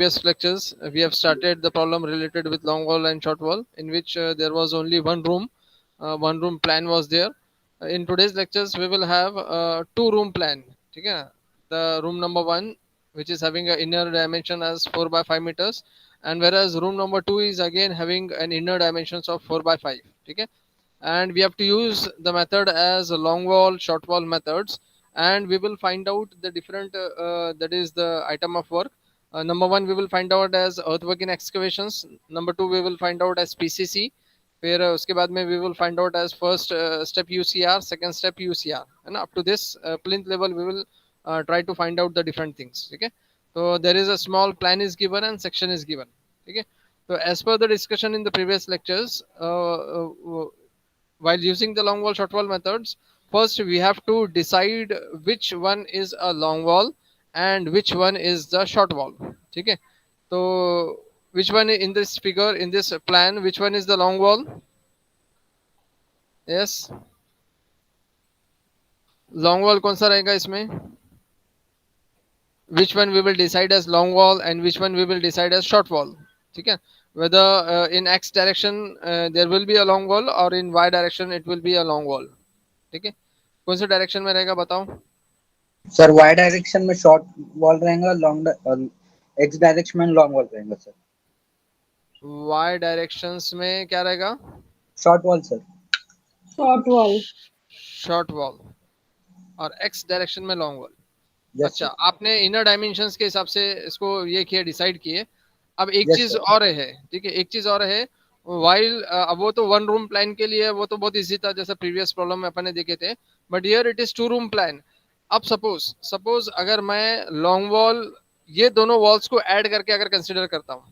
Previous lectures, we have started the problem related with long wall and short wall, in which there was only one room plan was there. In today's lectures, we will have two room plan. Okay? The room number one, which is having an inner dimension as 4 by 5 meters, and whereas room number two is again having an inner dimensions of 4 by 5. Okay? And we have to use the method as long wall, short wall methods, and we will find out the different that is the item of work. Number one, we will find out as earthwork in excavations. Number two, we will find out as PCC. फिर उसके बाद में we will find out as first step UCR, second step UCR, and up to this plinth level we will try to find out the different things. Okay, so there is a small plan is given and section is given. Okay, so as per the discussion in the previous lectures, while using the long wall short wall methods, first we have to decide which one is a long wall and which one is the short wall. Okay, so which one in this figure, in this plan, which one is the long wall? Yes, long wall कौन सा रहेगा इसमें? Which one we will decide as long wall and which one we will decide as short wall? ठीक है, whether in x direction there will be a long wall or in y direction it will be a long wall. ठीक है, कौन से direction में रहेगा बताओ sir? Y direction में शॉर्ट वॉल रहेगा, लॉन्ग एक्स डायरेक्शन में लॉन्ग वॉल रहेगा सर. y डायरेक्शंस में क्या रहेगा? Short wall sir. Short wall. Short wall और x डायरेक्शन में लॉन्ग वॉल. Yes, अच्छा, sir. आपने इनर डायमेंशंस के हिसाब से इसको ये किया, डिसाइड किए. अब एक Yes, चीज sir. और है, ठीक है, एक चीज और है. वाइल अब वो तो वन रूम प्लान के लिए वो तो बहुत इजी था, जैसे प्रीवियस प्रॉब्लम में अपन ने देखे थे, but here it is two room plan. अब सपोज अगर मैं लॉन्ग वॉल ये दोनों वॉल्स को ऐड करके अगर कंसिडर करता हूँ,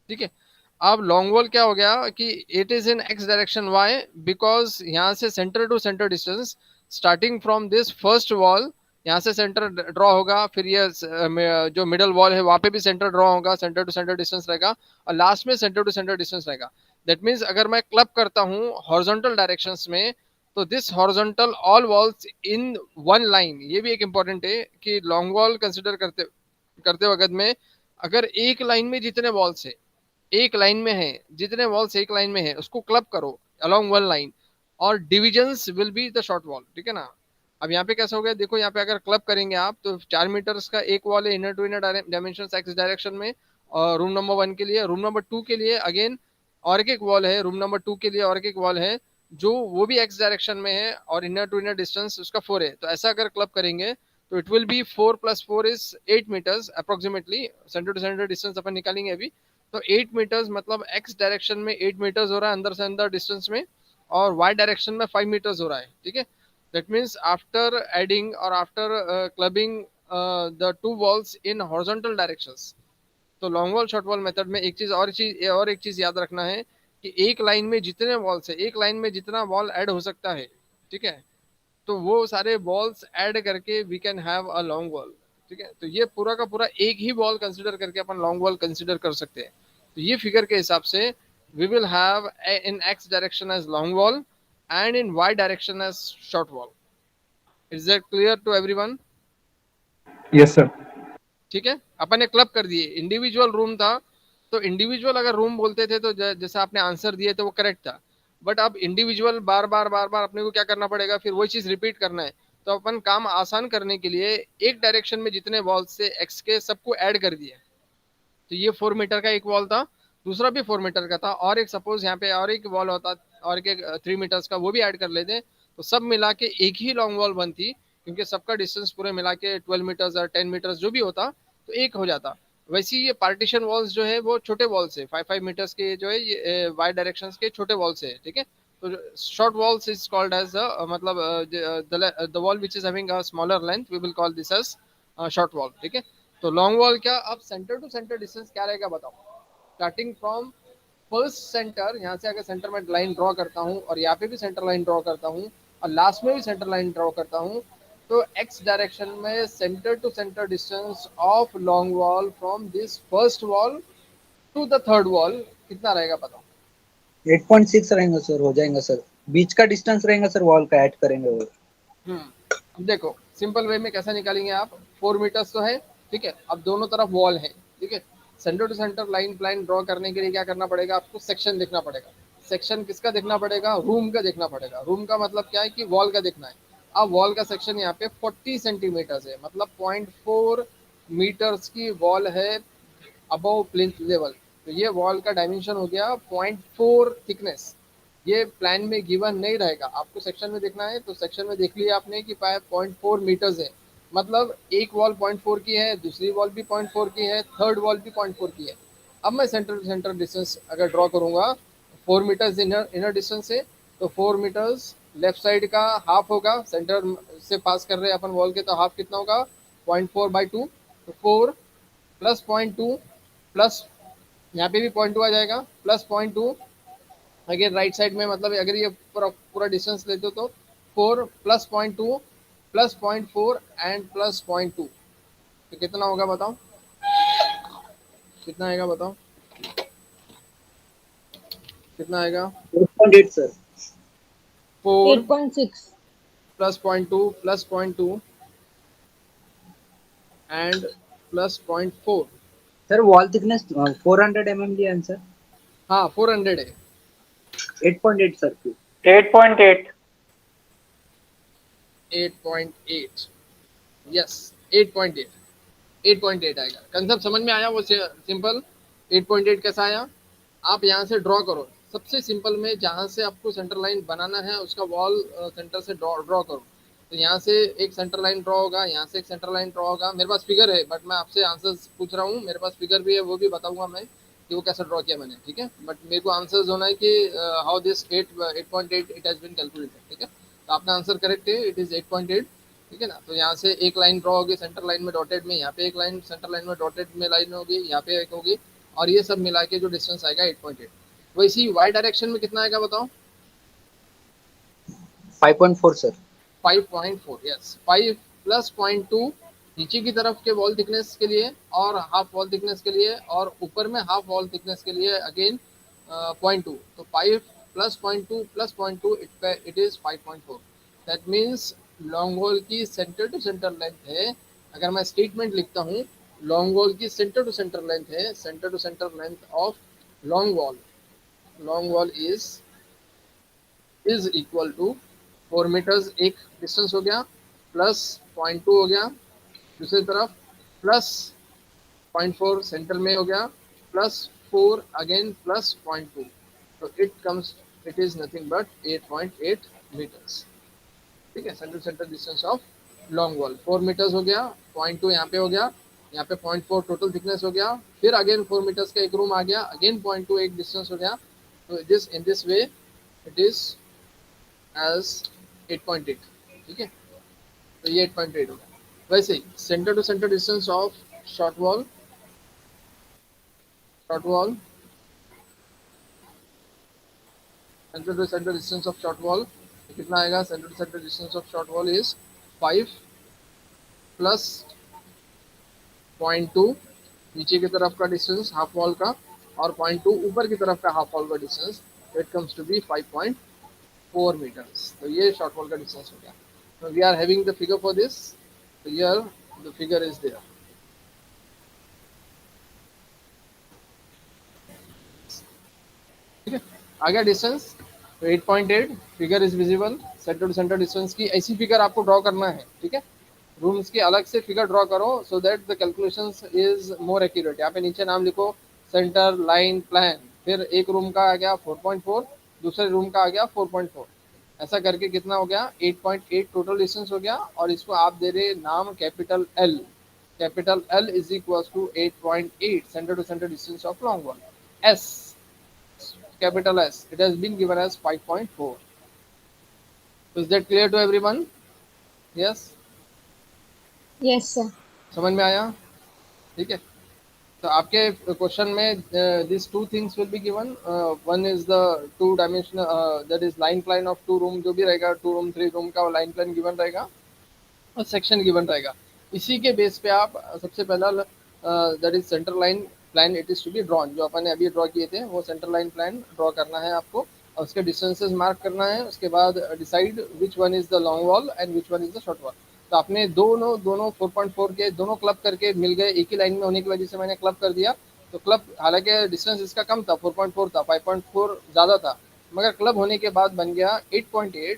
ठीक है, अब लॉन्ग वॉल क्या हो गया कि it is in X direction. Why? Because यहाँ से centre to centre distance starting from this first wall, यहाँ से सेंटर ड्रॉ होगा, फिर ये जो मिडल वॉल है वहाँ पे भी सेंटर ड्रॉ होगा, सेंटर टू सेंटर डिस्टेंस रहेगा, और लास्ट में सेंटर टू सेंटर डिस्टेंस रहेगा. दैट मीन्स अगर मैं क्लब करता हूँ हॉरिजॉन्टल डायरेक्शंस में, तो this horizontal all walls in one line. ये भी एक इंपॉर्टेंट है कि लॉन्ग वॉल कंसिडर करते करते वक्त में अगर एक लाइन में जितने वॉल्स है, एक लाइन में है, जितने वॉल्स एक लाइन में है उसको क्लब करो अलोंग वन लाइन, और divisions will be the short wall. ठीक है ना. अब यहाँ पे कैसा हो गया, देखो यहाँ पे अगर क्लब करेंगे आप तो 4 मीटर्स का एक वॉल है inner to inner dimension X direction में, और रूम नंबर 1 के लिए. रूम नंबर 2 के लिए अगेन और एक वॉल है, रूम नंबर 2 के लिए और एक वॉल है जो वो भी एक्स डायरेक्शन में है और इनर टू इनर डिस्टेंस उसका 4 है. तो ऐसा अगर क्लब करेंगे तो it will be 4 + 4 is 8 metres approximately. Centre to centre distance अपन निकालेंगे अभी, तो 8 मीटर्स मतलब एक्स डायरेक्शन में 8 मीटर्स हो रहा है अंदर से अंदर डिस्टेंस में, और वाई डायरेक्शन में 5 मीटर्स हो रहा है. ठीक है, दैट मीन्स आफ्टर एडिंग और after clubbing the two walls in horizontal directions. तो long wall short wall method में एक चीज याद रखना है कि एक लाइन में जितने वॉल्स है, एक लाइन में जितना वॉल ऐड हो सकता है, ठीक है, तो वो सारे वॉल्स ऐड करके we can have a long wall. ठीक है, तो ये पूरा का पूरा एक ही वॉल कंसिडर करके अपन लॉन्ग वॉल कंसिडर कर सकते हैं. तो ये फिगर के हिसाब से we will have in X direction as long wall and in Y direction as short wall. Is that clear to everyone? Yes sir. ठीक है, अपन ने क्लब कर दिए. इंडिविजुअल रूम था तो इंडिविजुअल अगर रूम बोलते थे तो जैसा आपने आंसर दिए तो वो करेक्ट था, बट अब इंडिविजुअल बार बार अपने को क्या करना पड़ेगा, फिर वही चीज रिपीट करना है. तो अपन काम आसान करने के लिए एक डायरेक्शन में जितने वॉल्स से एक्स के सबको ऐड कर दिए. तो ये 4 मीटर का एक वॉल था, दूसरा भी 4 मीटर का था, और एक सपोज यहाँ पे और एक वॉल होता और एक 3 मीटर्स का, वो भी ऐड कर लेते, तो सब मिला के एक ही लॉन्ग वॉल बनती, क्योंकि सबका डिस्टेंस पूरे मिला के 12 मीटर्स और 10 मीटर्स जो भी होता तो एक हो जाता. वैसे ये पार्टीशन वॉल्स जो है वो छोटे वॉल्स है, 5 मीटर्स के जो है ये वाई डायरेक्शन के छोटे वॉल्स है. ठीक है, तो short walls is called as मतलब the wall which is having a smaller length we will call this as short wall. ठीक है, तो लॉन्ग वॉल क्या, अब सेंटर टू सेंटर डिस्टेंस क्या रहेगा बताओ. स्टार्टिंग फ्रॉम फर्स्ट सेंटर, यहाँ से अगर सेंटर में लाइन ड्रॉ करता हूँ और यहाँ पे भी सेंटर लाइन ड्रॉ करता हूँ और लास्ट में भी सेंटर लाइन ड्रॉ करता हूँ, तो एक्स डायरेक्शन में centre to centre distance of long wall from this first wall to the third wall कितना रहेगा बताओ. 8.6 रहेगा सर, हो जाएगा सर. बीच का डिस्टेंस रहेगा सर, वॉल का ऐड करेंगे वो. अब देखो सिंपल वे में कैसा निकालेंगे आप. 4 मीटर्स तो है, ठीक है, अब दोनों तरफ वॉल है, ठीक है। Centre to centre line plan draw करने के लिए क्या करना पड़ेगा आपको, सेक्शन देखना पड़ेगा। सेक्शन किसका देखना पड़ेगा, रूम का देखना पड़ेगा। रूम का मतलब क्या है कि वॉल का देखना है। अब वॉल का सेक्शन यहाँ पे 40 सेंटीमीटर है, मतलब 0.4 मीटर्स की वॉल है अबव प्लिंथ लेवल। तो ये वॉल का डायमेंशन हो गया 0.4 थिकनेस। ये प्लान में गिवन नहीं रहेगा, आपको सेक्शन में देखना है। तो सेक्शन में देख लिया आपने कि 0.4 मीटर्स है, मतलब एक वॉल 0.4 की है, दूसरी वॉल भी 0.4 की है, थर्ड वॉल भी 0.4 की है। अब मैं सेंटर टू सेंटर डिस्टेंस अगर ड्रॉ करूंगा 4 मीटर्स इनर डिस्टेंस से, तो 4 मीटर्स लेफ्ट साइड का हाफ होगा, सेंटर से पास कर रहे हैं अपन वॉल के, तो हाफ कितना होगा 0.4/2। तो 4 प्लस 0.2 प्लस यहाँ पे भी 0.2 आ जाएगा, प्लस 0.2 अगर राइट साइड में, मतलब अगर ये पूरा पूरा डिस्टेंस लेते हो तो 4 प्लस 0.2 प्लस 0.4 एंड प्लस 0.2, तो कितना होगा बताओ, कितना आएगा बताओ, कितना आएगा। 8.8 sir. 4 8.6. Plus 0.2 plus 0.2 and plus 0.4। Sir wall thickness 400 दिया आंसर। हाँ 400 है। 8.8 सर। 8.8. 8.8, यस 8.8, 8.8 आएगा। कंसेप्ट समझ में आया वो सिंपल। 8.8 कैसा आया, आप यहाँ से ड्रॉ करो सबसे सिंपल में, जहाँ से आपको सेंटर लाइन बनाना है उसका वॉल सेंटर से ड्रॉ करो। तो यहाँ से एक सेंटर लाइन ड्रॉ होगा, यहाँ से एक सेंटर लाइन ड्रॉ होगा। मेरे पास फिगर है बट मैं आपसे आंसर्स पूछ रहा हूँ, मेरे पास फिगर भी है, वो भी बताऊंगा मैं कि वो कैसा ड्रॉ किया मैंने, ठीक है। बट मेरे को आंसर्स होना है कि how this 8.8 it has been calculated, ठीक है। तो आपका आंसर करेक्ट है, इट इज 8.8, ठीक है ना। तो यहाँ से एक लाइन ड्रॉ होगी सेंटर लाइन में डॉटेड में, यहाँ पे एक लाइन सेंटर लाइन में डॉटेड में लाइन होगी, यहाँ पे एक होगी, और ये सब मिला के जो डिस्टेंस आएगा 8.8। वैसे वाई डायरेक्शन में कितना आएगा बताओ। 5.4 सर। 5.4, यस। 5 प्लस 0.2 नीचे की तरफ के वॉल थिकनेस के लिए और हाफ वॉल थिकनेस के लिए, और ऊपर में हाफ वॉल थिकनेस के लिए अगेन 0.2। तो 5 plus 0.2 plus 0.2 it is 5.4। That means long wall की सेंटर टू सेंटर लेंथ है, अगर मैं स्टेटमेंट लिखता हूँ, लॉन्ग वॉल की सेंटर टू सेंटर लेंथ है, centre to centre length of long wall is equal to 4 metres एक डिस्टेंस हो गया, प्लस 0.2 हो गया दूसरी तरफ, प्लस 0.4 सेंटर में हो गया, प्लस 4 अगेन प्लस 0.2। तो it is nothing but 8.8 metres, ठीक है। Centre centre distance of long wall 4 metres हो गया, 0.2 यहाँ पे हो गया, यहाँ पे 0.4 टोटल थिकनेस हो गया, फिर अगेन 4 मीटर्स का एक रूम आ गया, अगेन 0.2 एक डिस्टेंस हो गया। तो this in this way it is as 8.8, ठीक है। तो ये 8.8 हो गया। वैसे ही centre to centre distance of short wall centre to centre distance of short wall कितना आएगा, centre to centre distance of short wall is 5 plus 0.2 नीचे की तरफ का डिस्टेंस हाफ वॉल का, और 0.2 ऊपर की तरफ का हाफ वॉल का distance, it comes to be 5.4 metres. तो ये शॉर्ट वॉल का डिस्टेंस हो गया। तो we are having the figure for this, तो here the figure is there, ठीक है। आ गया डिस्टेंस, तो 8.8 figure is visible. Centre to centre distance की ऐसी फिगर आपको ड्रॉ करना है, ठीक है। रूम्स की अलग से फिगर ड्रॉ करो so that the calculations is more accurate. यहाँ पे नीचे नाम लिखो सेंटर लाइन प्लान, फिर एक रूम का आ गया 4.4, दूसरे रूम का आ गया 4.4, ऐसा करके कितना हो गया 8.8 टोटल डिस्टेंस हो गया। और इसको आप दे रहे नाम capital L, capital L is equal to 8.8 centre to centre distance of long wall. S, capital S, it has been given as 5.4. So is that clear to everyone? Yes, Yes, sir. समझ में आया, ठीक है। तो आपके question में this two things will be given, one is the two dimension that is line plan of two room, जो भी रहेगा 2 रूम 3 रूम का लाइन प्लान गिवन रहेगा और सेक्शन गिवन रहेगा। इसी के बेस पे आप सबसे पहला that is centre line plan it is to be drawn, जो अपन ने अभी ड्रॉ किए थे वो सेंटर लाइन प्लान ड्रॉ करना है आपको, और उसके डिस्टेंसेस मार्क करना है। उसके बाद decide which one is the long wall and which one is the short wall. तो तो आपने दोनों दोनों 4.4 के दोनों क्लब करके मिल गए, एक ही लाइन में होने की वजह से मैंने क्लब कर दिया। तो क्लब, हालांकि डिस्टेंस इसका कम था, 4.4 था, 5.4 ज़्यादा था, मगर क्लब होने के बाद बन गया 8.8,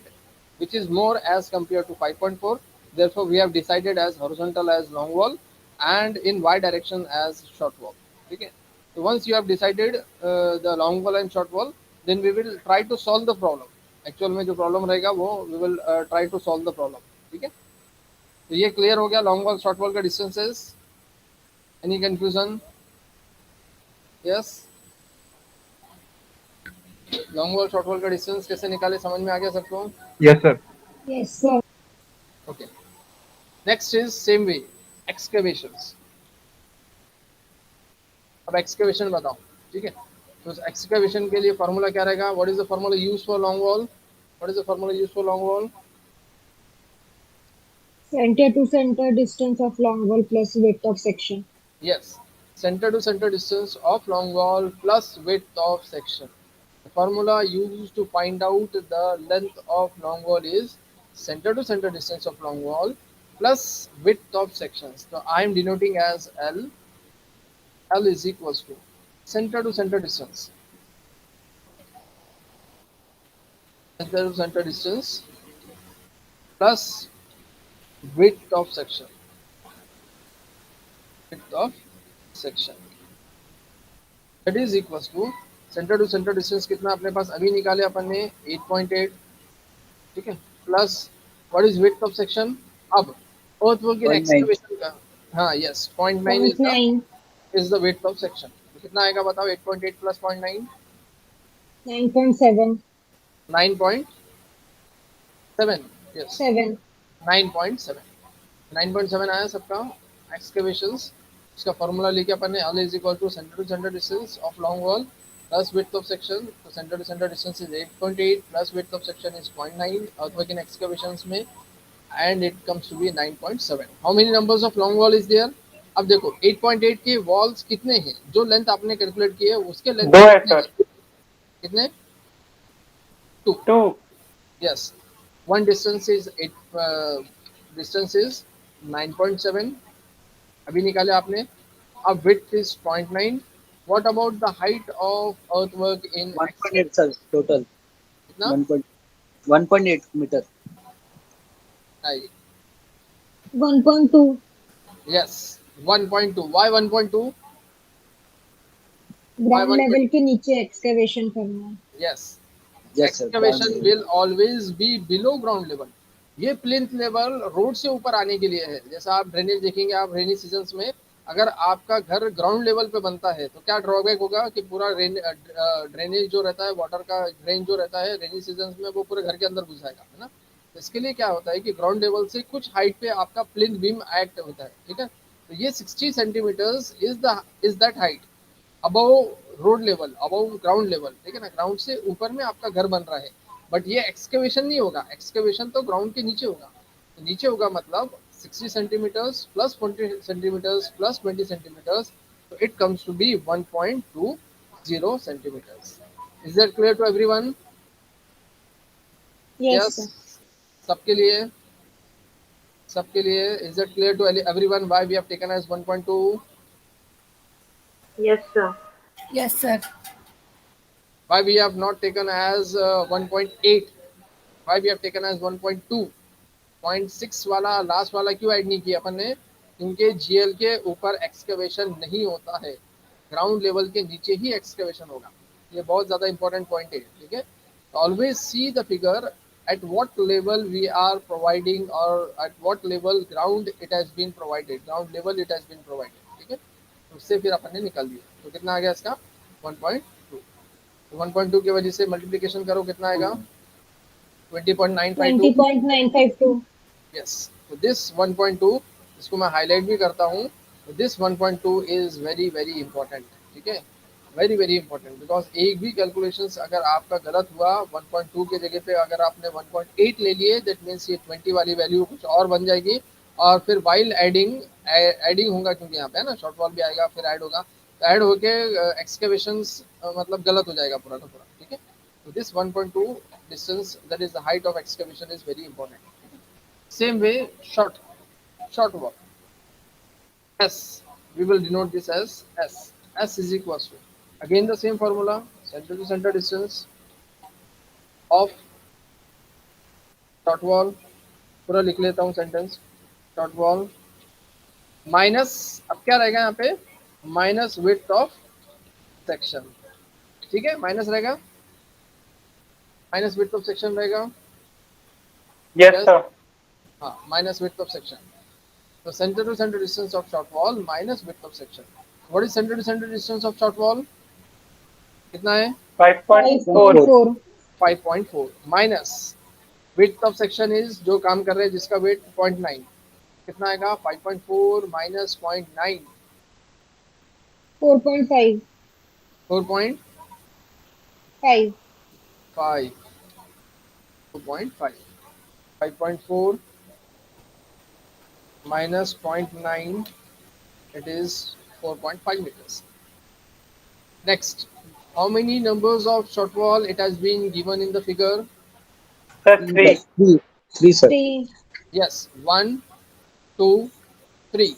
which is more as compared to 5.4. Therefore, we have decided as horizontal as long wall and in y direction as short wall. Okay. So once you have decided the long wall and short wall, then we will try to solve the problem. Actual में जो problem रहेगा वो we will try to solve the problem. ठीक है, तो ये clear हो गया लॉन्ग वॉल शॉर्ट वॉल का distances. Any confusion? Yes, long wall short wall का डिस्टेंस कैसे निकाले, समझ में आ गया सबको? Yes, sir. Yes, sir. Okay, next is same way excavations. अब एक्सकेवेशन बताओ, ठीक है। तो एक्सकेवेशन के लिए फॉर्मूला क्या रहेगा? What is the formula use for long wall? What is the formula use for long wall? Center to center distance of long wall plus width of section. Yes, center to center distance of long wall plus width of section. The formula used to find out the length of long wall is center to center distance of long wall plus width of sections. So I am denoting as L. L is equals to center to center distance. Center to center distance plus width of section. Width of section. That is equals to centre to centre distance कितना अपने पास अभी निकाले अपन ने 8.8, ठीक है, plus what is width of section? अब अर्थ work in 0.9. Excavation का, हाँ yes, 0.9 0.9. Is the width of section. तो कितना आएगा बताओ? 8.8 प्लस 0.9 9.7. 9.7, यस 7. 9.7, 9.7 आया सबका एक्सकवेशंस। इसका फॉर्मूला लेके अपन ने L is equal to centre to centre distance of long wall plus width of section. तो centre to centre distance is 8.8 plus width of section is 0.9 earthwork in excavations में, and it comes to be 9.7. how many numbers of long wall is there? अब देखो 8.8 के walls कितने हैं, जो length आपने calculate की है उसके लेंथ दो है सर। कितने? 2. तो yes, one distance is 9.7 अभी निकाले आपने। अब width is 0.9. What about the height of earthwork in 1.8 sir total. कितना? 1.8 meter. 1.2. Yes, 1.2. Why 1.2? Ground 1.2? Level के नीचे एक्सकेवेशन करना है. Yes. Yes sir. Excavation will always be below ground level. ये प्लिंथ लेवल रोड से ऊपर आने के लिए है। जैसा आप ड्रेनेज देखेंगे, आप रेनी सीजन्स में अगर आपका घर ग्राउंड लेवल पे बनता है तो क्या ड्रॉबैक होगा कि पूरा ड्रेनेज जो रहता है, वाटर का ड्रेन जो रहता है रेनी सीजन्स में, वो पूरे घर के अंदर घुस जाएगा, है ना। तो इसके लिए क्या होता है कि ग्राउंड लेवल से कुछ हाइट पे आपका प्लिंथ बीम एक्ट होता है, ठीक है। तो ये 60 centimetres is that height above road level, above ground level, ठीक है ना। ग्राउंड से ऊपर में आपका घर बन रहा है, बट ये एक्सकेवेशन नहीं होगा। एक्सकेवेशन तो ग्राउंड के नीचे होगा। तो नीचे होगा मतलब 60 centimetres plus 40 centimetres plus 20 centimetres, तो it comes to be 1.20 centimetres. Is that clear to everyone? Yes, sir. सबके लिए, सबके लिए is that clear to everyone why we have taken as 1.2? Yes, sir. Yes, sir. Why we have not taken as 1.8? Why we have taken as 1.2? 0.6 वाला last वाला क्यों add नहीं किया अपन ने? क्योंकि जीएल के ऊपर एक्सकवेशन नहीं होता है, ग्राउंड लेवल के नीचे ही एक्सकवेशन होगा। ये बहुत ज़्यादा इंपॉर्टेंट पॉइंट है, ठीक है। Always see the figure at what level we are providing or at what level ground it has been provided, ground level it has been provided, ठीक है। उससे फिर अपन ने निकाल दिया। तो कितना आ गया इसका? 1.2। 1.2 की वजह से मल्टीप्लिकेशन करो, कितना आएगा? 20.952। 20.952. यस, तो दिस 1.2, इसको मैं हाईलाइट भी करता हूँ। This 1.2 is very very important, ठीक है, वेरी वेरी इंपॉर्टेंट। बिकॉज एक भी कैलकुलेशंस अगर आपका गलत हुआ, 1.2 के जगह पे अगर आपने 1.8 ले लिए, दैट मीन्स ये 20 वाली वैल्यू कुछ और बन जाएगी। और फिर वाइल एडिंग होगा, क्योंकि यहाँ पे है ना शॉर्ट वॉल भी आएगा, फिर ऐड होगा, तो ऐड होके एक्सकेवेशंस मतलब गलत हो जाएगा पूरा का पूरा, ठीक है। तो this 1.2 distance, that is the height of excavation, is very important. Same way short short wall. S, we will denote this as S. S is equals to, again the same formula, center to center distance of short wall. पूरा लिख लेता हूँ sentence, short wall minus, अब क्या रहेगा यहाँ पे, minus width of section, ठीक है, माइनस रहेगा, माइनस विड्थ ऑफ सेक्शन रहेगा, Yes, sir. हाँ, minus width of section. So center to center distance of short wall minus width of section. What is center to center distance of short wall? कितना है? 5.4. 5.4. 5.4 minus width of section is जो काम कर रहे हैं जिसका weight 0.9, कितना आएगा? 5.4 minus 0.9, 4.5. 4.5, 5. 2.5, 5.4 minus 0.9, it is 4.5 meters. Next, how many numbers of short wall it has been given in the figure? Sir, 3. Three, sir. 3. Yes, 1, 2, 3.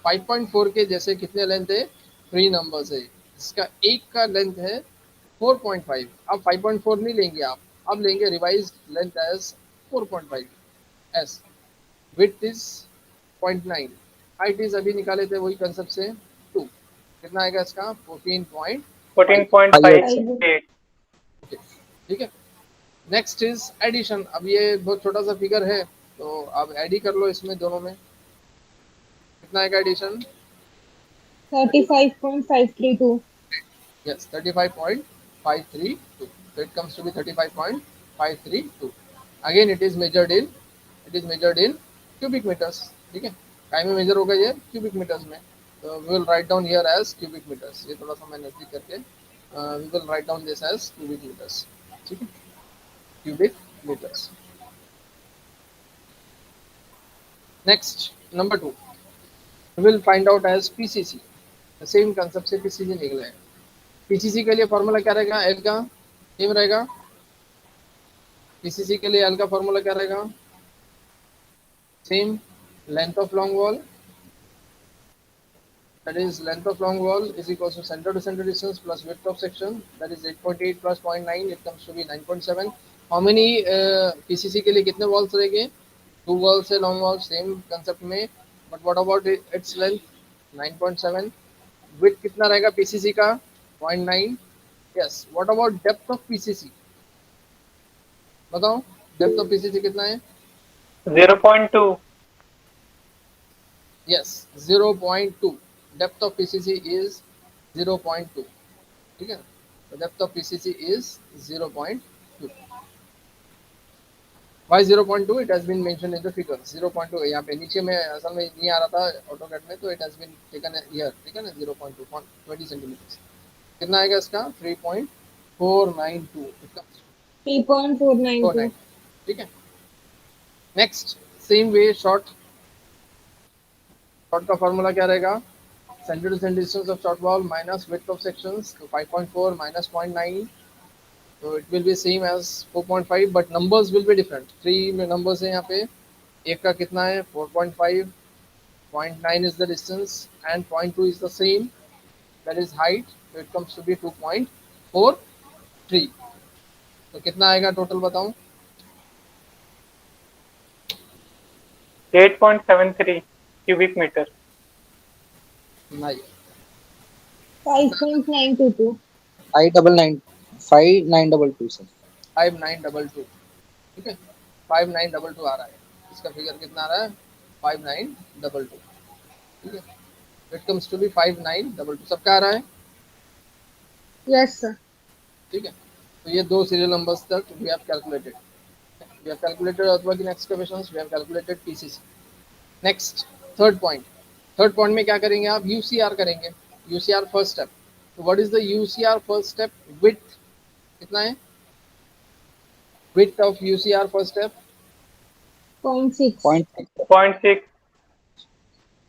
5.4 के जैसे कितने लेंथ है? 3 नंबर्स है, इसका एक का लेंथ है 4.5. अब 5.4 नहीं लेंगे आप, अब लेंगे revise length as 4.5 S. Width is 0.9, height is अभी निकाले थे वही कंसेप्ट से 2, कितना आएगा इसका? 14.5. 14.58. ठीक है. Next is addition. अब ये बहुत छोटा सा फिगर है, तो अब एड ही कर लो इसमें दोनों में, कितना आएगा addition? 35.532. Yes, 35.532. So it comes to be 35.532. Again it is measured in cubic meters. ठीक है, काय में मेजर होगा ये? क्यूबिक मीटर्स में. तो we will write down here as cubic meters. ये थोड़ा सा मैं नजदीक करके we will write down this as cubic meters. ठीक है, cubic meters. Next, number 2, we will find out as PCC. The same concept से PCC निकले हैं. PCC के लिए फॉर्मूला क्या रहेगा? एल का सेम रहेगा. PCC के लिए एल का फॉर्मूला क्या रहेगा? Same. Length of long wall, that is length of long wall is equals to center to center distance plus width of section, that is 8.8 plus 0.9, it comes to be 9.7. how many PCC के लिए कितने walls रहेंगे? 2 walls है long wall, same concept में, but what about its length? 9.7. Width कितना रहेगा PCC का? 0.9. Yes. What about depth of PCC? बताओ, डेप्थ ऑफ PCC कितना है? 0.2. Yes, 0.2. Depth of PCC is 0.2. ठीक है, तो depth of PCC is 0.2. Why 0.2? It has been mentioned in the figure. 0.2 यहाँ पे नीचे में असल में नहीं आ रहा था AutoCAD में, तो it has been taken here. ठीक है ना, 0.2, 20 सेंटीमीटर. कितना आएगा इसका? 3.492. 3.492. ठीक है. नेक्स्ट, सेम वे शॉर्ट का फॉर्मूला क्या रहेगा? Centre to centre distance of short wall minus width of sections, तो 5.4 minus 0.9, तो it will be same as 4.5, but numbers will be different. 3 में नंबर्स है यहाँ पे, एक का कितना है? 4.5, 0.9 is the distance and 0.2 is the same, that is height, so it comes to be 2.43. तो कितना आएगा टोटल बताऊं? 8.73 cubic meter. नहीं, 5.922. 5922 sir. 5922. ठीक है, 5922 आ रहा है. इसका फिगर कितना आ रहा है? 5922. ठीक है, इट कम्स टू बी 5922. सबका आ रहा है? Yes, sir. ठीक है, तो ये 2 सीरियल नंबर्स तक we have calculated. We have calculated earthwork in excavations, we have calculated PCC. Next, third point में क्या करेंगे आप? UCR करेंगे. UCR first step. तो what is the UCR first step? Width कितना है? Width of UCR first step 0.6. 0.6.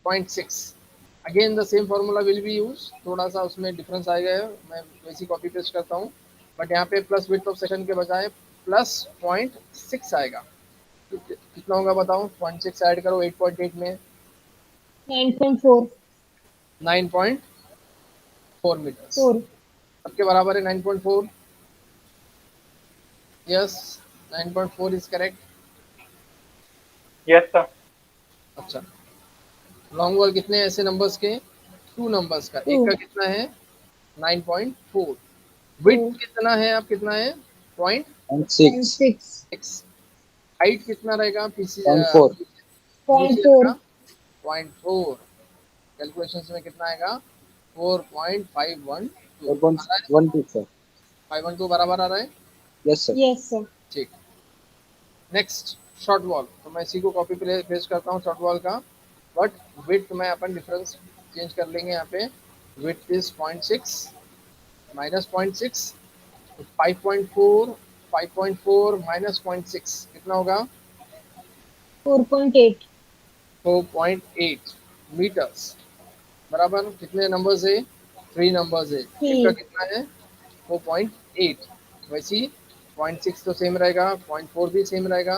0.6. Again the same formula will be use. थोड़ा सा उसमें डिफरेंस आएगा, मैं वैसी कॉपी पेस्ट करता हूँ, बट यहाँ पे प्लस विड्थ ऑफ सेक्शन के बजाय प्लस 0.6 आएगा. कितना होगा बताओ? 0.6 ऐड करो 8.8 में, 9.4 9.4 मीटर्स 4 सबके बराबर है 9.4. Yes, 9.4 is correct. Yes, sir. अच्छा, लॉन्ग वॉल कितने ऐसे नंबर्स के? 2 नंबर्स का. एक 2 का कितना है? 9.4. विड्थ 2 कितना है? आप कितना है? Point and 6 6 six. हाइट कितना रहेगा? पीसी 0.4 यूसीएल 0.4 का 0.4. कैलकुलेशंस में कितना आएगा? 4.512. आ रहा है? 4.12 sir. 512 बराबर आ रहा है. Yes sir. yes sir ठीक. Next short wall. तो मैं इसी को कॉपी पेस्ट करता हूँ शॉर्ट वॉल का. बट विड्थ में अपन डिफरेंस चेंज कर लेंगे. यहाँ पे विड्थ इज 0.6 माइनस 0.6. 5.4 5.4 माइनस 0.6 कितना होगा? 4.8 4.8 मीटर्स. बराबर कितने नंबर्स है? 3 नंबर्स है. एक का 3 कितना है? 4.8. वैसे ही 0.6 तो सेम रहेगा, 0.4 भी सेम रहेगा.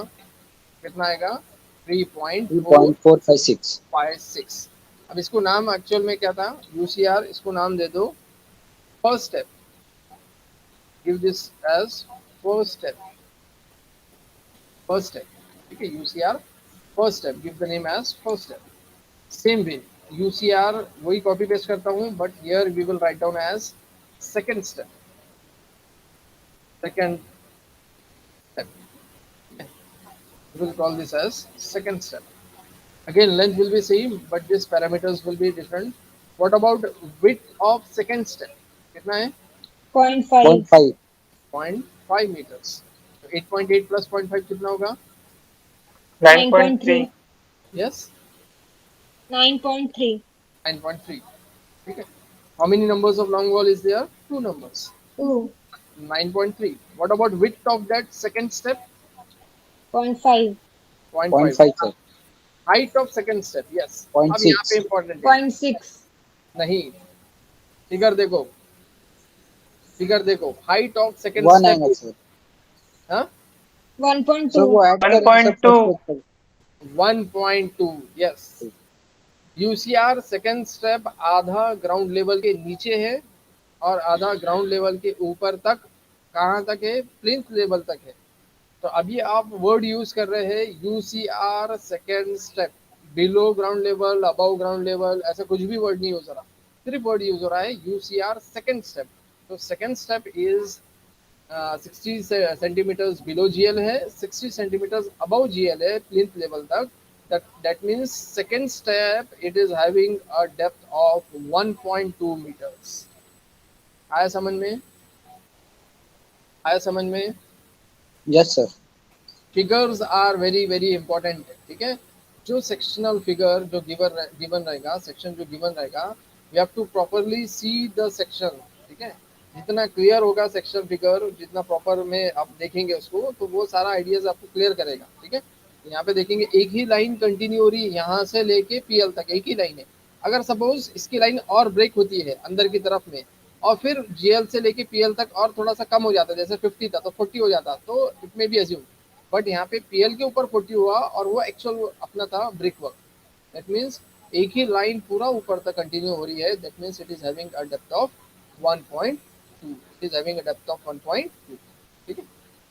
कितना आएगा? 3.456. 3.456 अब इसको नाम एक्चुअल में क्या था? यूसीआर. इसको नाम दे दो first step. Give this as first step. First step. ठीक है, UCR first step. Give the name as first step. Same way UCR वही कॉपी पेस्ट करता हूँ, but here we will write down as second step. Second step. We will call this as second step. Again, length will be same, but these parameters will be different. What about width of second step? कितना है? 0.5 0.5 0.5 meters. तो 8.8 plus 0.5 कितना होगा? 9.3. 9.3 Yes, 9.3 9.3. ठीक है. How many numbers of long wall is there? 2 numbers. 2 9.3. What about width of that second step? 0.5 0.5. 0.5 sir. Height of second step. Yes. अब यहाँ 0.6 पे important है. 0.6 नहीं, फिगर देखो. फिगर देखो. Height of second 1 step. आएगा sir. हाँ, सर 1.2 वो ऐड करेंगे sir 1.2. First step 1.2. Yes. UCR second step आधा ग्राउंड लेवल के नीचे है और आधा ग्राउंड लेवल के ऊपर तक. कहाँ तक है? प्लिंथ लेवल तक है. तो अभी आप वर्ड यूज कर रहे हैं UCR second step. Below ground level, above ground level, ऐसा कुछ भी वर्ड नहीं यूज हो रहा. सिर्फ वर्ड यूज हो रहा है यूसीआर सेकंड स्टेप. तो second step is 60 centimetres below GL है, 60 सेंटीमीटर्स अबव जीएल है प्लिंथ लेवल तक. that means second step it is having a depth of 1.2 meters. आया समझ में? आया समझ में? Yes sir. Figures are very very important. ठीक है. जो सेक्शनल फिगर जो गिवन रहेगा, सेक्शन जो गिवन रहेगा, we have to properly see the section. ठीक है. जितना क्लियर होगा सेक्शन फिगर, जितना प्रॉपर में आप देखेंगे उसको, तो वो सारा आइडियाज आपको क्लियर करेगा. ठीक है. यहाँ पे देखेंगे एक ही लाइन कंटिन्यू हो रही है यहाँ से लेके पीएल तक. एक ही लाइन है. अगर सपोज इसकी लाइन और ब्रेक होती है अंदर की तरफ में, और फिर जीएल से लेके पीएल तक और थोड़ा सा कम हो जाता है, जैसे 50 था तो 40 हो जाता, तो it may be assume. But यहाँ पे पीएल के ऊपर 40 हुआ और वो एक्चुअल अपना था ब्रिक वर्क. दैट मीन्स एक ही लाइन पूरा ऊपर तक कंटिन्यू हो रही है. That means it is having a depth of 1.2. It is having a depth of 1.2. ठीक है.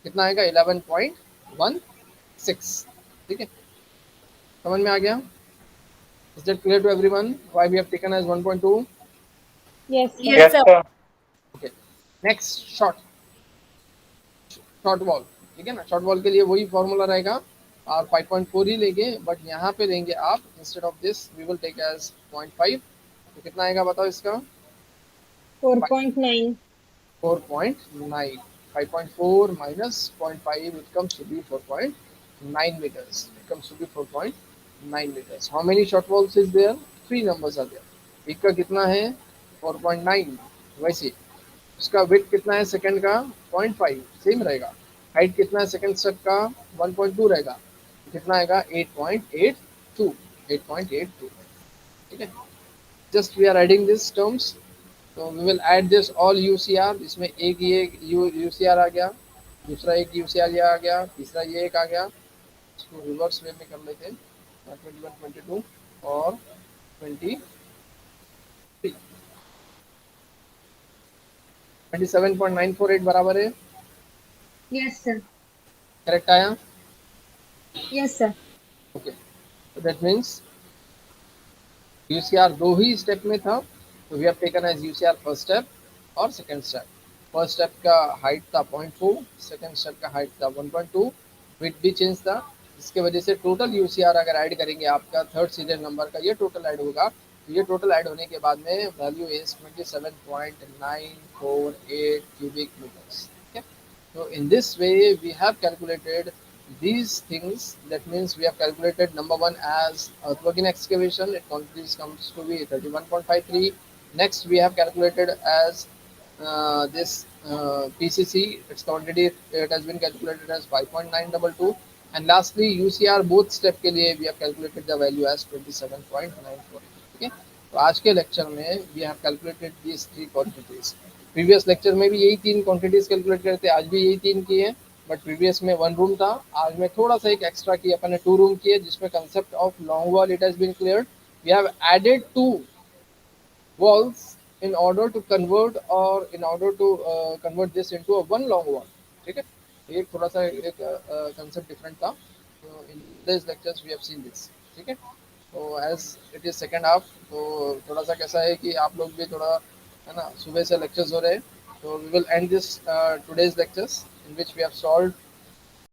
कितना आएगा? 11.16. ठीक है. समझ में आ गया? Is that clear to everyone why we have taken as 1.2? yes sir Yes, sir. Okay. Next short wall. ठीक है ना. शॉर्ट वॉल के लिए वही फॉर्मूला रहेगा और 5.4 ही लेंगे, बट यहाँ पे लेंगे आप instead of this we will take as 0.5. तो कितना आएगा बताओ इसका? 4.9 4.9. 5.4 minus 0.5, it comes to be 4.9 meters. It comes to be 4.9 meters. How many short walls is there? 3 numbers are there. एक का कितना है? 4.9. वैसे उसका विड्थ कितना है सेकंड का? 0.5 सेम रहेगा. हाइट कितना है सेकंड स्टेप का? 1.2 रहेगा. कितना आएगा? 8.82. 8.82. ठीक है. Just we are adding this terms. तो we will add this all UCR. इसमें एक ये यूसीआर आ गया, दूसरा एक यूसीआर ये आ गया, तीसरा ये एक आ गया. इसको रिवर्स वे में कर लेते हैं. 21 22 और 20 27.948 बराबर है, Yes, sir. करेक्ट आया? Yes, sir. ओके, तो दैट मीन्स यूसीआर दो ही स्टेप में था, तो we have taken as UCR first step और सेकंड स्टेप। फर्स्ट स्टेप का हाइट था 0.4, सेकंड स्टेप का हाइट था 1.2, विथ भी चेंज था, इसके वजह से टोटल यूसीआर अगर ऐड करेंगे आपका थर्ड सीरियल नंबर का ये टोटल ऐड होगा, तो ये टोटल ऐड होने के बाद में वैल्यू इज 27.948 क्यूबिक मीटर्स। ठीक है, so in this way we have calculated these things. That means we have calculated number one as earthwork in excavation, it quantities comes to be 31.53. Next we have calculated as this PCC, its quantity it has been calculated as 5.922, and lastly UCR both step के लिए we have calculated the value as 27.94. ठीक है, तो आज के lecture में we have calculated these three quantities. Previous lecture में भी यही तीन क्वांटिटीज कैलकुलेट करते, आज भी यही तीन की है, बट प्रीवियस में 1 रूम था, आज में थोड़ा सा एक एक्स्ट्रा की अपन ने 2 रूम की है, जिसमें concept of long wall it has been cleared. We have added 2 walls in order to convert this into a one long wall। ठीक है, एक थोड़ा सा एक कंसेप्ट डिफरेंट था, तो in this lectures we have seen this. ठीक है, तो as it is second half, तो थोड़ा सा कैसा है कि आप लोग भी थोड़ा है ना, सुबह से लेक्चर्स हो रहे हैं, तो we will end this today's lectures in which we have solved